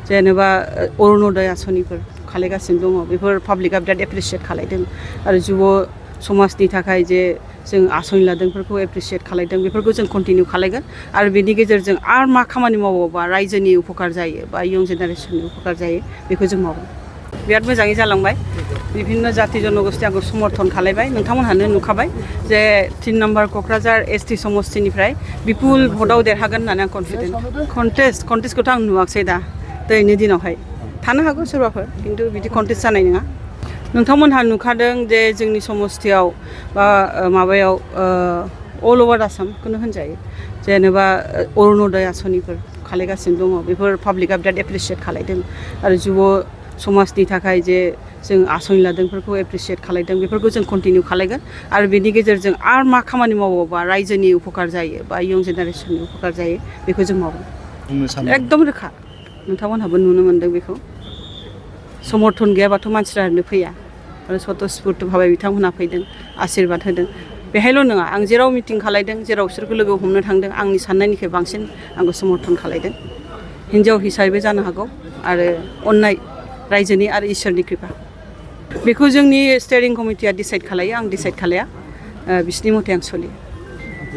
जेनेबा अरुणोदय आसनिफोर खालायगासिनो दङ बेफोर पाब्लिकआ बिराद एप्रिसियेट खालायदों आरो जुब समाजनि थाखाय जे जों आसनि लादों बेफोरखौ एप्रिसियेट खालायदों बेफोरखौ जों कन्टिनिउ खालायगोन आरो बेनि गेजेरजों आरो मा खामानि मावोबा रायजोनि उपकार जायो बा इयं जेनेरेसननि उपकार जायो बेखौ जों मावगोन बिराद मोजाङै जालांबाय विभिन्न जाति जनगोष्ठी आंखौ समर्थन खालायबाय नोंथांमोनहानो नुखाबाय जे 3 नम्बर क'क्राझार एसटि समस्तिनिफ्राय विपुल भटआव देरहागोन होननानै आं कन्टेस्ट कन्टेस्टखौथ' आं नुवाखसै दा दिनैनि दिनावहाय थानो हागौ सोरबाफोर खिन्थु बिदि कन्टेस्ट जानाय नङा नोंथांमोनहा नुखादों जे जोंनि समस्तियाव बा माबायाव अल ओभार आसामखौनो होनजायो जेनेबा अरुणोदय आसनिफोर खालायगासिनो दङ बेफोर पाब्लिकआ बिराद एप्रिसियेट खालायदों आरो जुब समाजनि थाखाय जे जों आसनि लादों बेफोरखौ एप्रिसियेट खालायदों बेफोरखौ जों कन्टिनिउ खालायगोन आरो बेनि गेजेरजों आरो मा खामानि मावोबा रायजोनि उपकार जायो बा इयं जेनेरेसननि उपकार जायो बेखौ जों मावगोन एकदम रोखा नोंथांमोनहाबो नुनो मोनदों बेखौ समर्थन गैयाबाथ' मानसिफ्रा ओरैनो फैया आरो स्वतस्फुर्त भाबै बिथांमोनहा फैदों आशीर्बाद होदों बेहायल' नङा आं जेराव मिटिं खालायदों जेराव बिसोरखौ लोगो हमनो थांदों आंनि साननायनिख्रुइ बांसिन आंखौ समर्थन खालायदों हिन्जाव हिसाबै जानो हागौ आरो अननाय रायजोनि आरो इसोरनि कृपा बेखौ जोंनि स्टेरिं कमिटिया डिसाइड खालायो आं डिसाइड खालाया बिसिनि मथे आं सोलियो